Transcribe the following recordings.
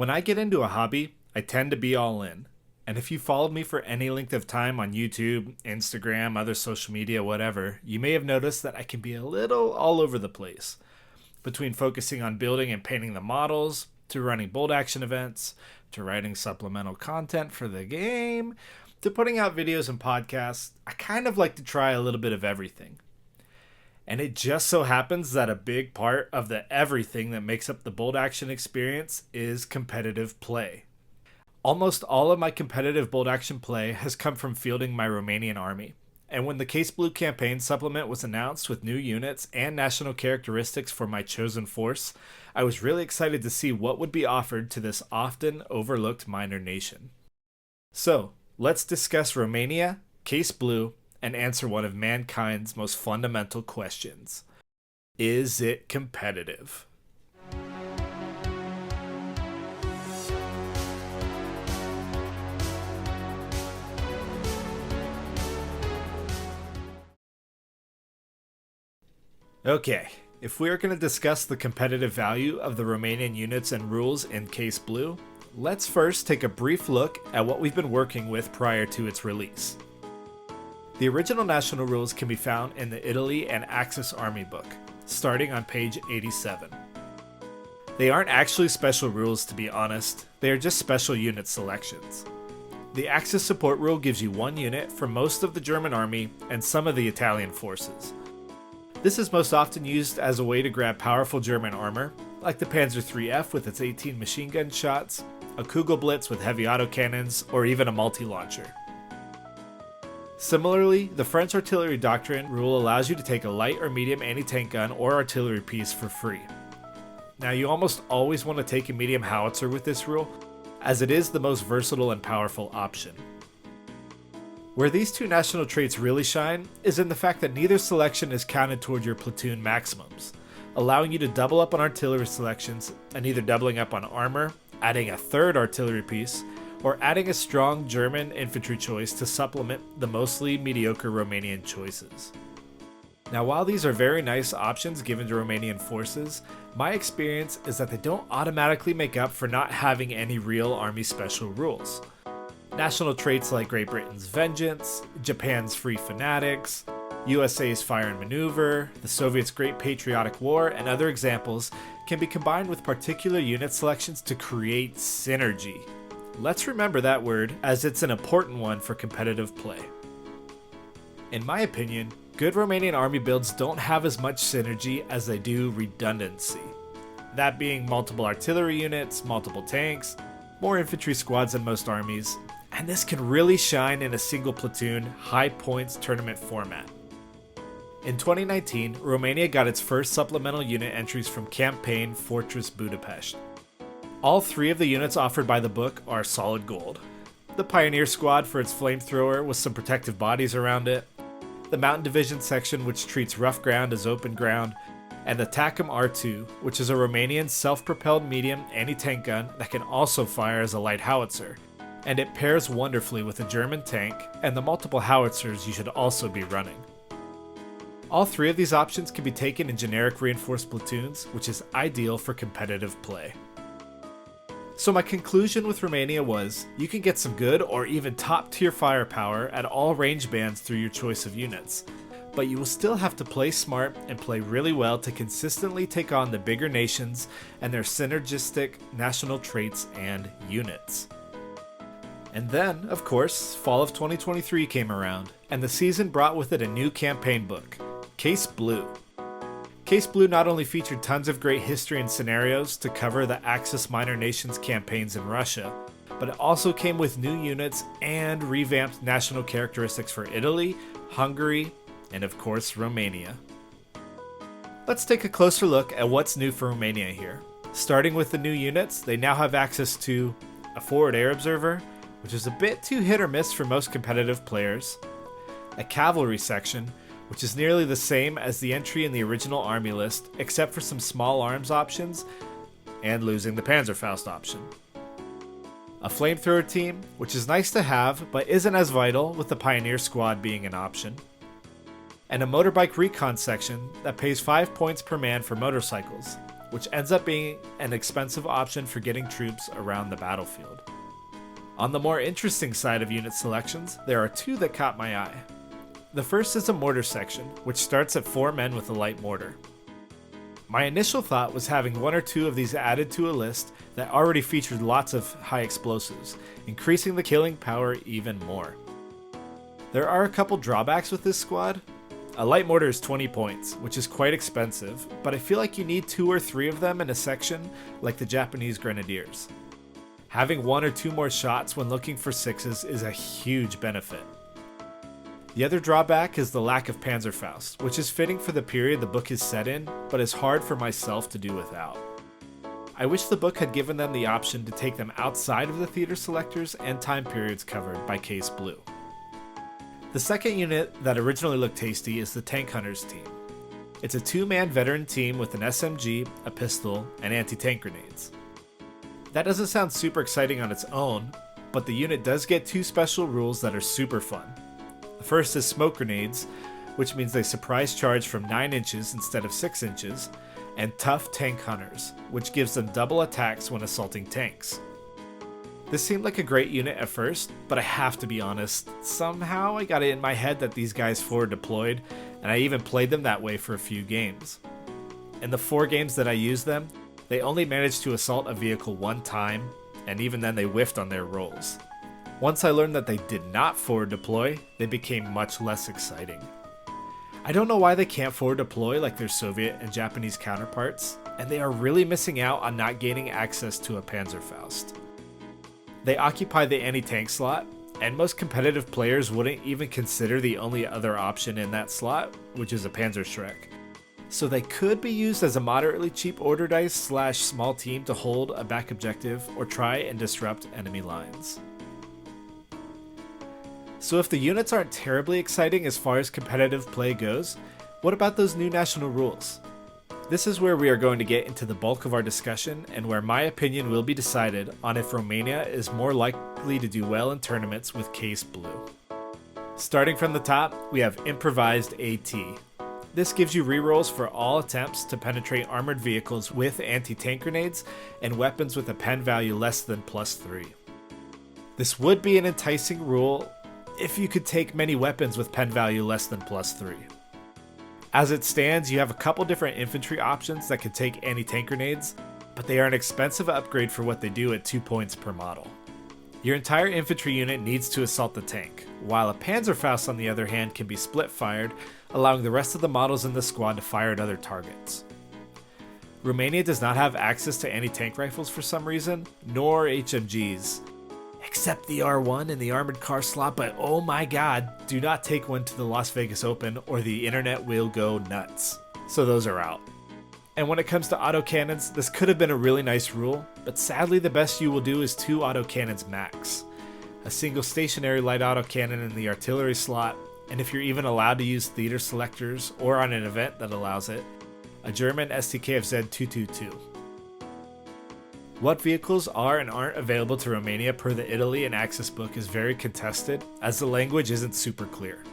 When I get into a hobby, I tend to be all in. And if you followed me for any length of time on YouTube, Instagram, other social media, whatever, you may have noticed that I can be a little all over the place. Between focusing on building and painting the models, to running bold action events, to writing supplemental content for the game, to putting out videos and podcasts, I kind of like to try a little bit of everything. And it just so happens that a big part of the everything that makes up the bold action experience is competitive play. Almost all of my competitive bold action play has come from fielding my Romanian army. And when the Case Blue campaign supplement was announced with new units and national characteristics for my chosen force, I was really excited to see what would be offered to this often overlooked minor nation. So, let's discuss Romania, Case Blue, and answer one of mankind's most fundamental questions. Is it competitive? Okay, if we are going to discuss the competitive value of the Romanian units and rules in Case Blue, let's first take a brief look at what we've been working with prior to its release. The original national rules can be found in the Italy and Axis Army book, starting on page 87. They aren't actually special rules, to be honest, they are just special unit selections. The Axis support rule gives you one unit for most of the German army and some of the Italian forces. This is most often used as a way to grab powerful German armor, like the Panzer IIIF with its 18 machine gun shots, a Kugelblitz with heavy autocannons, or even a multi-launcher. Similarly, the French artillery doctrine rule allows you to take a light or medium anti-tank gun or artillery piece for free. Now, you almost always want to take a medium howitzer with this rule, as it is the most versatile and powerful option. Where these two national traits really shine is in the fact that neither selection is counted toward your platoon maximums, allowing you to double up on artillery selections and either doubling up on armor, adding a third artillery piece, or adding a strong German infantry choice to supplement the mostly mediocre Romanian choices. Now, while these are very nice options given to Romanian forces, my experience is that they don't automatically make up for not having any real army special rules. National traits like Great Britain's Vengeance, Japan's Free Fanatics, USA's Fire and Maneuver, the Soviets' Great Patriotic War, and other examples can be combined with particular unit selections to create synergy. Let's remember that word, as it's an important one for competitive play. In my opinion, good Romanian army builds don't have as much synergy as they do redundancy. That being multiple artillery units, multiple tanks, more infantry squads than most armies, and this can really shine in a single platoon, high points tournament format. In 2019, Romania got its first supplemental unit entries from Campaign Fortress Budapest. All three of the units offered by the book are solid gold. The Pioneer Squad for its flamethrower with some protective bodies around it, the Mountain Division section which treats rough ground as open ground, and the TACM R2, which is a Romanian self-propelled medium anti-tank gun that can also fire as a light howitzer, and it pairs wonderfully with a German tank and the multiple howitzers you should also be running. All three of these options can be taken in generic reinforced platoons, which is ideal for competitive play. So my conclusion with Romania was, you can get some good or even top tier firepower at all range bands through your choice of units, but you will still have to play smart and play really well to consistently take on the bigger nations and their synergistic national traits and units. And then, of course, fall of 2023 came around, and the season brought with it a new campaign book, Case Blue. Case Blue not only featured tons of great history and scenarios to cover the Axis minor nations campaigns in Russia, but it also came with new units and revamped national characteristics for Italy, Hungary, and of course Romania. Let's take a closer look at what's new for Romania here. Starting with the new units, they now have access to a forward air observer, which is a bit too hit or miss for most competitive players, a cavalry section, which is nearly the same as the entry in the original army list, except for some small arms options, and losing the Panzerfaust option. A flamethrower team, which is nice to have, but isn't as vital with the Pioneer Squad being an option. And a motorbike recon section that pays 5 points per man for motorcycles, which ends up being an expensive option for getting troops around the battlefield. On the more interesting side of unit selections, there are two that caught my eye. The first is a mortar section, which starts at 4 men with a light mortar. My initial thought was having 1 or 2 of these added to a list that already featured lots of high explosives, increasing the killing power even more. There are a couple drawbacks with this squad. A light mortar is 20 points, which is quite expensive, but I feel like you need 2 or 3 of them in a section like the Japanese Grenadiers. Having 1 or 2 more shots when looking for 6s is a huge benefit. The other drawback is the lack of Panzerfaust, which is fitting for the period the book is set in, but is hard for myself to do without. I wish the book had given them the option to take them outside of the theater selectors and time periods covered by Case Blue. The second unit that originally looked tasty is the Tank Hunters team. It's a 2-man veteran team with an SMG, a pistol, and anti-tank grenades. That doesn't sound super exciting on its own, but the unit does get 2 special rules that are super fun. The first is smoke grenades, which means they surprise charge from 9 inches instead of 6 inches, and tough tank hunters, which gives them double attacks when assaulting tanks. This seemed like a great unit at first, but I have to be honest, somehow I got it in my head that these guys forward deployed, and I even played them that way for a few games. In the 4 games that I used them, they only managed to assault a vehicle 1 time, and even then they whiffed on their rolls. Once I learned that they did not forward deploy, they became much less exciting. I don't know why they can't forward deploy like their Soviet and Japanese counterparts, and they are really missing out on not gaining access to a Panzerfaust. They occupy the anti-tank slot, and most competitive players wouldn't even consider the only other option in that slot, which is a Panzerschreck. So they could be used as a moderately cheap order dice / small team to hold a back objective or try and disrupt enemy lines. So if the units aren't terribly exciting as far as competitive play goes, what about those new national rules? This is where we are going to get into the bulk of our discussion and where my opinion will be decided on if Romania is more likely to do well in tournaments with Case Blue. Starting from the top, we have Improvised AT. This gives you rerolls for all attempts to penetrate armored vehicles with anti-tank grenades and weapons with a pen value less than +3. This would be an enticing rule if you could take many weapons with pen value less than +3. As it stands, you have a couple different infantry options that can take anti-tank grenades, but they are an expensive upgrade for what they do at 2 points per model. Your entire infantry unit needs to assault the tank, while a Panzerfaust on the other hand can be split-fired, allowing the rest of the models in the squad to fire at other targets. Romania does not have access to anti-tank rifles for some reason, nor HMGs, except the R1 in the armored car slot, but oh my god, do not take one to the Las Vegas Open or the internet will go nuts. So those are out. And when it comes to autocannons, this could have been a really nice rule, but sadly the best you will do is 2 autocannons max. A single stationary light autocannon in the artillery slot, and if you're even allowed to use theater selectors or on an event that allows it, a German STKFZ 222. What vehicles are and aren't available to Romania per the Italy and Axis book is very contested, as the language isn't super clear.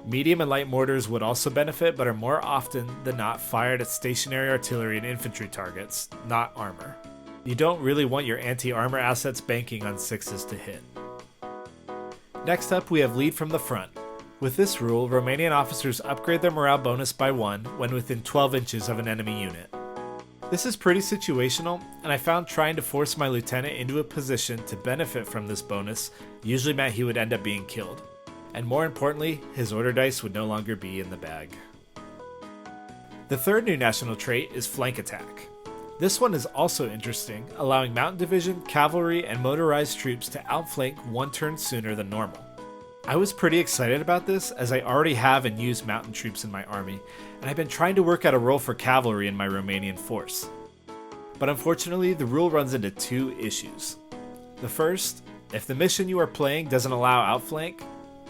Medium and light mortars would also benefit, but are more often than not fired at stationary artillery and infantry targets, not armor. You don't really want your anti-armor assets banking on 6s to hit. Next up, we have Lead from the Front. With this rule, Romanian officers upgrade their morale bonus by 1 when within 12 inches of an enemy unit. This is pretty situational, and I found trying to force my lieutenant into a position to benefit from this bonus usually meant he would end up being killed. And more importantly, his order dice would no longer be in the bag. The third new national trait is Flank Attack. This one is also interesting, allowing Mountain Division, Cavalry, and motorized troops to outflank 1 turn sooner than normal. I was pretty excited about this as I already have and use mountain troops in my army, and I've been trying to work out a role for cavalry in my Romanian force. But unfortunately, the rule runs into 2 issues. The first, if the mission you are playing doesn't allow outflank,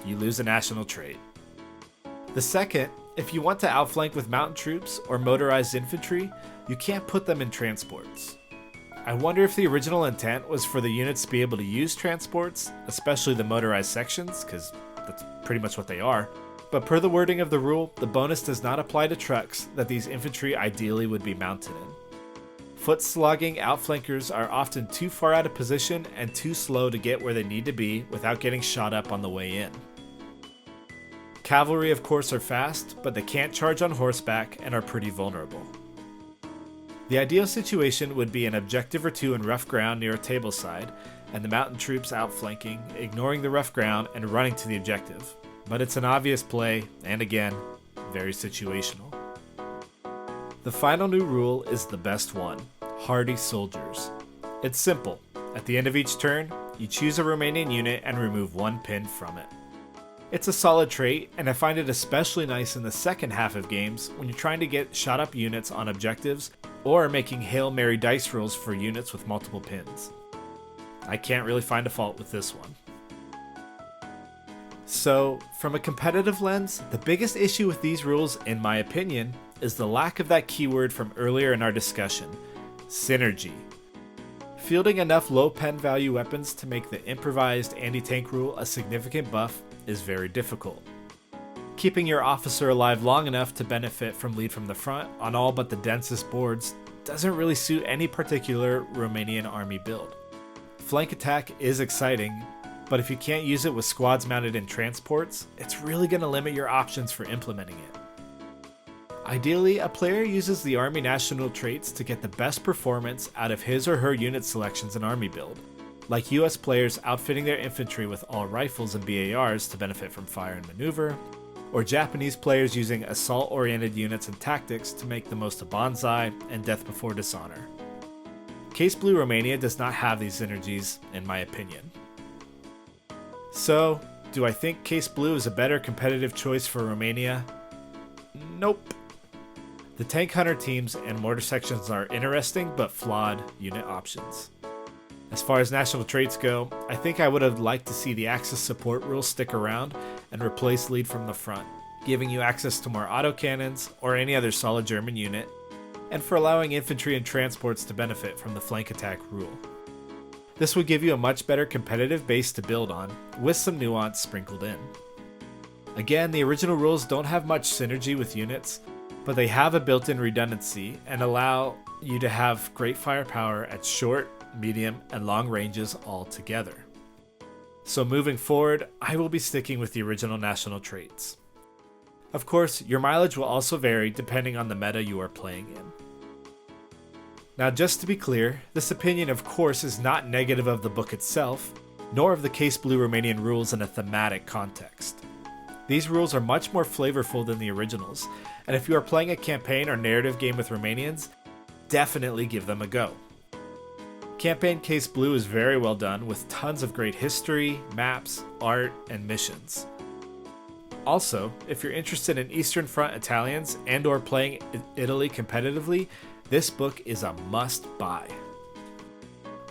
you lose a national trait. The second, if you want to outflank with mountain troops or motorized infantry, you can't put them in transports. I wonder if the original intent was for the units to be able to use transports, especially the motorized sections, because that's pretty much what they are, but per the wording of the rule, the bonus does not apply to trucks that these infantry ideally would be mounted in. Foot slogging outflankers are often too far out of position and too slow to get where they need to be without getting shot up on the way in. Cavalry, of course, are fast, but they can't charge on horseback and are pretty vulnerable. The ideal situation would be an objective or two in rough ground near a table side, and the mountain troops outflanking, ignoring the rough ground and running to the objective. But it's an obvious play, and again, very situational. The final new rule is the best one: hardy soldiers. It's simple. At the end of each turn, you choose a Romanian unit and remove one pin from it. It's a solid trait, and I find it especially nice in the second half of games when you're trying to get shot up units on objectives or making Hail Mary dice rolls for units with multiple pins. I can't really find a fault with this one. So, from a competitive lens, the biggest issue with these rules, in my opinion, is the lack of that keyword from earlier in our discussion: synergy. Fielding enough low pen value weapons to make the improvised anti-tank rule a significant buff is very difficult. Keeping your officer alive long enough to benefit from lead from the front on all but the densest boards doesn't really suit any particular Romanian army build. Flank attack is exciting, but if you can't use it with squads mounted in transports, it's really going to limit your options for implementing it. Ideally, a player uses the Army National traits to get the best performance out of his or her unit selections in Army build, like US players outfitting their infantry with all rifles and BARs to benefit from fire and maneuver, or Japanese players using assault-oriented units and tactics to make the most of Banzai and Death Before Dishonor. Case Blue Romania does not have these synergies, in my opinion. So, do I think Case Blue is a better competitive choice for Romania? Nope. The Tank Hunter teams and mortar sections are interesting but flawed unit options. As far as national traits go, I think I would have liked to see the Axis support rule stick around and replace lead from the front, giving you access to more autocannons or any other solid German unit, and for allowing infantry and transports to benefit from the flank attack rule. This would give you a much better competitive base to build on, with some nuance sprinkled in. Again, the original rules don't have much synergy with units, but they have a built-in redundancy and allow you to have great firepower at short, medium, and long ranges all together. So moving forward, I will be sticking with the original national traits. Of course, your mileage will also vary depending on the meta you are playing in. Now, just to be clear, this opinion of course is not negative of the book itself, nor of the Case Blue Romanian rules in a thematic context. These rules are much more flavorful than the originals, and if you are playing a campaign or narrative game with Romanians, definitely give them a go. Campaign Case Blue is very well done, with tons of great history, maps, art, and missions. Also, if you're interested in Eastern Front Italians and or playing Italy competitively, this book is a must-buy.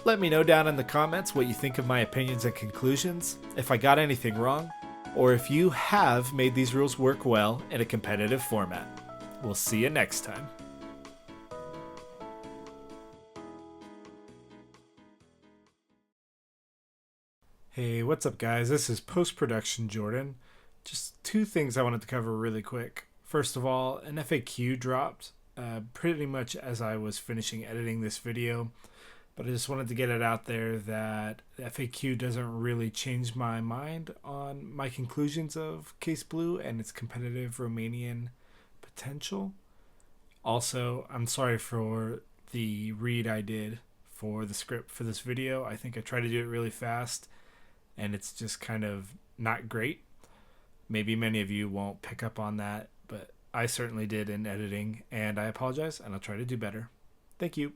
Let me know down in the comments what you think of my opinions and conclusions, if I got anything wrong, or if you have made these rules work well in a competitive format. We'll see you next time. Hey, what's up guys? This is Post-Production Jordan. Just two things I wanted to cover really quick. First of all, an FAQ dropped pretty much as I was finishing editing this video, but I just wanted to get it out there that the FAQ doesn't really change my mind on my conclusions of Case Blue and its competitive Romanian potential. Also, I'm sorry for the read I did for the script for this video. I think I tried to do it really fast and it's just kind of not great. Maybe many of you won't pick up on that, but I certainly did in editing, and I apologize, and I'll try to do better. Thank you.